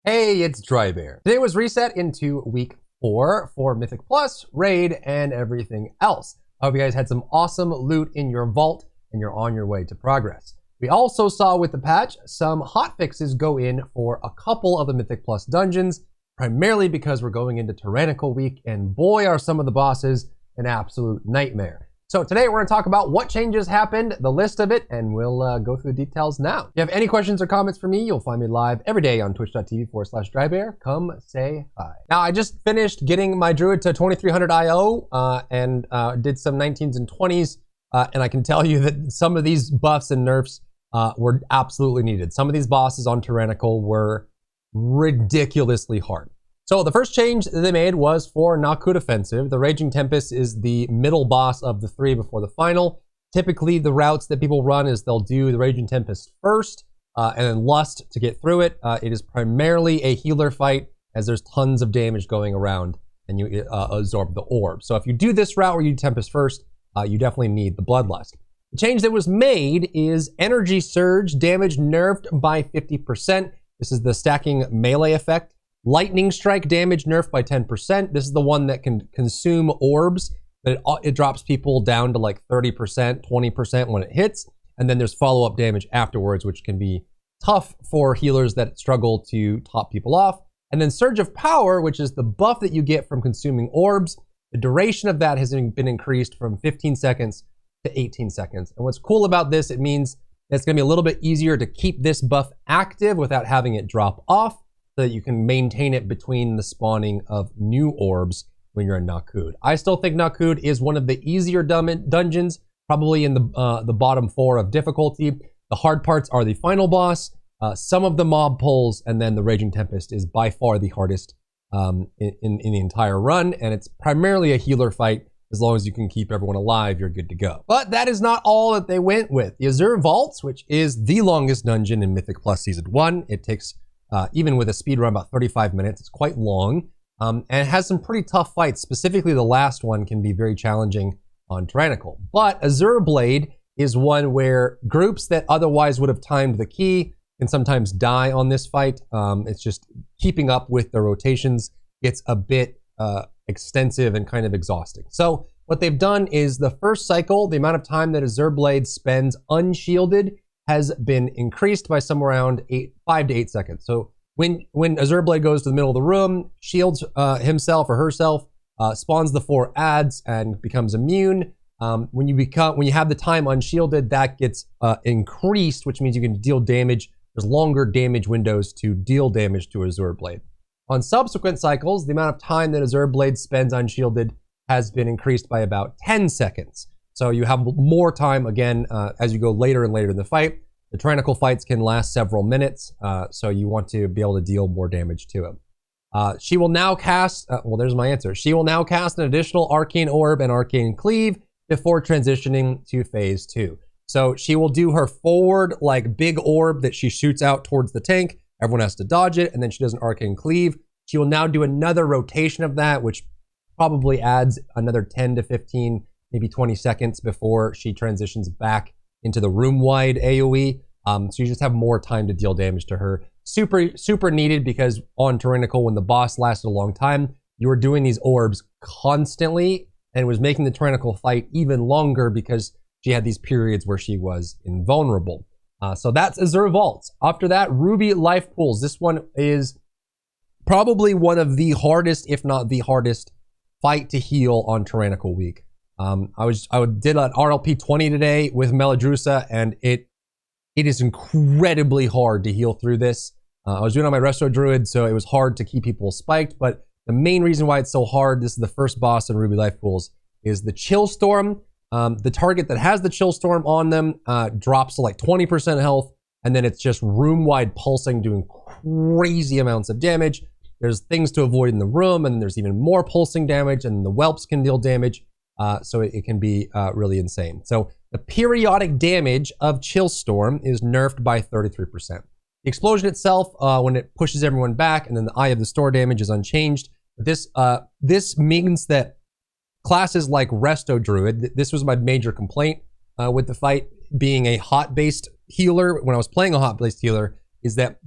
Hey, it's Drybear. Today was reset into week 4 for Mythic Plus, Raid, and everything else. I hope you guys had some awesome loot in your vault and you're on your way to progress. We also saw with the patch some hotfixes go in for a couple of the Mythic Plus dungeons, primarily because we're going into Tyrannical Week, and boy are some of the bosses an absolute nightmare. So today we're going to talk about what changes happened, the list of it, and we'll go through the details now. If you have any questions or comments for me, you'll find me live every day on twitch.tv/Drybear. Come say hi. Now, I just finished getting my druid to 2300 IO and did some 19s and 20s, and I can tell you that some of these buffs and nerfs were absolutely needed. Some of these bosses on Tyrannical were ridiculously hard. So the first change they made was for Nakud Offensive. The Raging Tempest is the middle boss of the three before the final. Typically, the routes that people run is they'll do the Raging Tempest first, and then Lust to get through it. It is primarily a healer fight, as there's tons of damage going around, and you absorb the orb. So if you do this route where you do Tempest first, you definitely need the Bloodlust. The change that was made is Energy Surge damage nerfed by 50%. This is the stacking melee effect. Lightning Strike damage nerfed by 10%. This is the one that can consume orbs, but it drops people down to like 30%, 20% when it hits. And then there's follow-up damage afterwards, which can be tough for healers that struggle to top people off. And then Surge of Power, which is the buff that you get from consuming orbs. The duration of that has been increased from 15 seconds to 18 seconds. And what's cool about this, it means it's going to be a little bit easier to keep this buff active without having it drop off, so that you can maintain it between the spawning of new orbs when you're in Nakud. I still think Nakud is one of the easier dungeons, probably in the bottom 4 of difficulty. The hard parts are the final boss, some of the mob pulls, and then the Raging Tempest is by far the hardest in the entire run, and it's primarily a healer fight. As long as you can keep everyone alive, you're good to go. But that is not all that they went with. The Azure Vaults, which is the longest dungeon in Mythic Plus Season 1, it takes even with a speed run about 35 minutes. It's quite long, and it has some pretty tough fights. Specifically, the last one can be very challenging on Tyrannical. But Azure Blade is one where groups that otherwise would have timed the key can sometimes die on this fight. It's just keeping up with the rotations gets a bit extensive and kind of exhausting. So what they've done is the first cycle, the amount of time that Azure Blade spends unshielded has been increased by somewhere around 5 to 8 seconds. So when Azure Blade goes to the middle of the room, shields himself or herself, spawns the 4 adds and becomes immune. When you have the time unshielded, that gets increased, which means you can deal damage. There's longer damage windows to deal damage to Azure Blade. On subsequent cycles, the amount of time that Azure Blade spends unshielded has been increased by about 10 seconds. So you have more time, again, as you go later and later in the fight. The Tyrannical fights can last several minutes, so you want to be able to deal more damage to him. She will now cast, well, there's my answer. She will now cast an additional Arcane Orb and Arcane Cleave before transitioning to Phase 2. So she will do her forward, like, big orb that she shoots out towards the tank. Everyone has to dodge it, and then she does an Arcane Cleave. She will now do another rotation of that, which probably adds another 10 to 15 maybe 20 seconds before she transitions back into the room-wide AoE. So you just have more time to deal damage to her. Super needed, because on Tyrannical, when the boss lasted a long time, you were doing these orbs constantly, and it was making the Tyrannical fight even longer because she had these periods where she was invulnerable. So that's Azure Vaults. After that, Ruby Life Pools. This one is probably one of the hardest, if not the hardest, fight to heal on Tyrannical Week. I did an RLP 20 today with Meladrusa, and it is incredibly hard to heal through this. I was doing it on my Resto Druid, so it was hard to keep people spiked, but the main reason why it's so hard, this is the first boss in Ruby Life Pools, is the Chill Storm. The target that has the Chill Storm on them drops to like 20% health, and then it's just room-wide pulsing, doing crazy amounts of damage. There's things to avoid in the room, and there's even more pulsing damage, and the whelps can deal damage. So it can be really insane. So the periodic damage of Chill Storm is nerfed by 33%. The explosion itself, when it pushes everyone back, and then the Eye of the Store damage is unchanged. This means that classes like Resto Druid, this was my major complaint with the fight, being a hot-based healer. When I was playing a hot-based healer, is that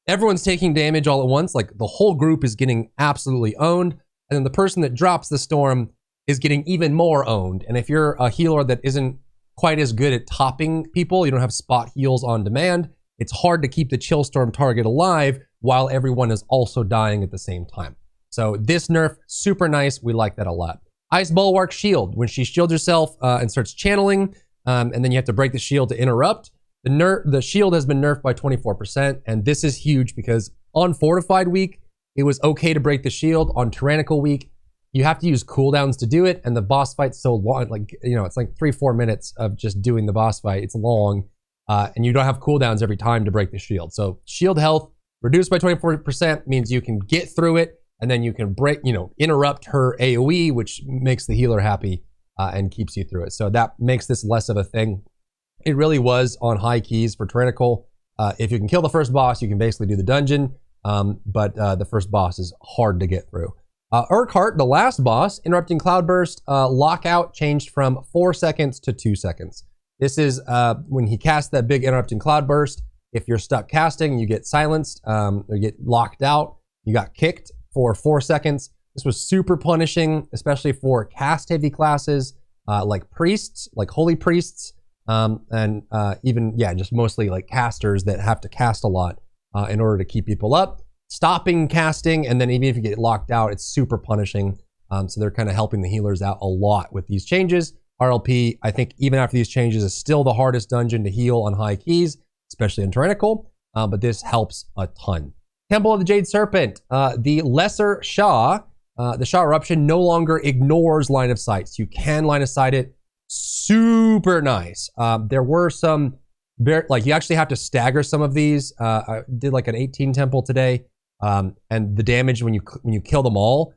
everyone's taking damage all at once. Like the whole group is getting absolutely owned. And then the person that drops the storm is getting even more owned. And if you're a healer that isn't quite as good at topping people, you don't have spot heals on demand, it's hard to keep the chill storm target alive while everyone is also dying at the same time. So this nerf, super nice. We like that a lot. Ice Bulwark Shield. When she shields herself and starts channeling, and then you have to break the shield to interrupt, the shield has been nerfed by 24%. And this is huge because on Fortified Week, it was okay to break the shield. On Tyrannical Week, you have to use cooldowns to do it. And the boss fight's so long, like, you know, it's like 3-4 minutes of just doing the boss fight. It's long. And you don't have cooldowns every time to break the shield. So shield health reduced by 24% means you can get through it, and then you can break, you know, interrupt her AoE, which makes the healer happy and keeps you through it. So that makes this less of a thing. It really was on high keys for Tyrannical. If you can kill the first boss, you can basically do the dungeon, but the first boss is hard to get through. Urquhart, the last boss, interrupting Cloudburst, lockout changed from 4 seconds to 2 seconds. This is when he casts that big interrupting Cloudburst. If you're stuck casting, you get silenced or you get locked out. You got kicked for 4 seconds. This was super punishing, especially for cast-heavy classes like priests, like holy priests, and even, yeah, just mostly like casters that have to cast a lot in order to keep people up. Stopping casting, and then even if you get locked out, it's super punishing. So they're kind of helping the healers out a lot with these changes. RLP, I think even after these changes, is still the hardest dungeon to heal on high keys, especially in Tyrannical, but this helps a ton. Temple of the Jade Serpent, the Lesser Shah, the Shah Eruption no longer ignores line of sight. So you can line of sight it. Super nice. There were some, like you actually have to stagger some of these. I did like an 18 temple today, and the damage when you kill them all,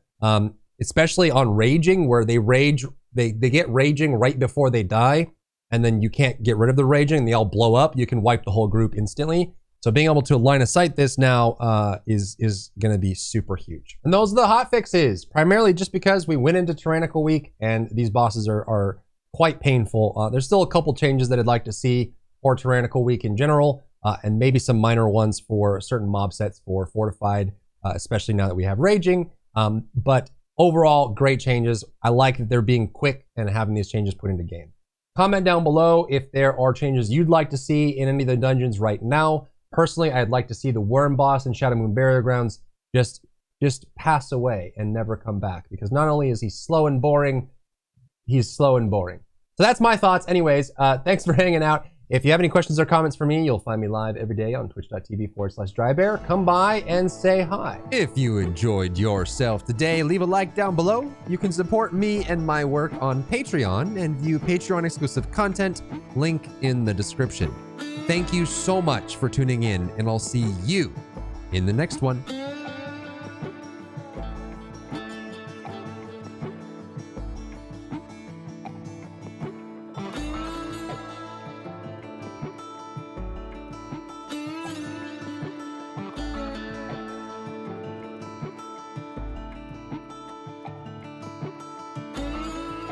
especially on raging, where they rage, they get raging right before they die, and then you can't get rid of the raging and they all blow up. You can wipe the whole group instantly. So being able to line of sight this now is going to be super huge. And those are the hot fixes, primarily just because we went into Tyrannical Week and these bosses are quite painful. There's still a couple changes that I'd like to see for Tyrannical Week in general, and maybe some minor ones for certain mob sets for Fortified, especially now that we have Raging. But overall, great changes. I like that they're being quick and having these changes put into game. Comment down below if there are changes you'd like to see in any of the dungeons right now. Personally, I'd like to see the Worm boss in Shadow Moon Burial Grounds just pass away and never come back, because not only is he slow and boring, he's slow and boring. So that's my thoughts. Anyways, thanks for hanging out. If you have any questions or comments for me, you'll find me live every day on twitch.tv/Drybear. Come by and say hi. If you enjoyed yourself today, leave a like down below. You can support me and my work on Patreon and view Patreon exclusive content, link in the description. Thank you so much for tuning in, and I'll see you in the next one.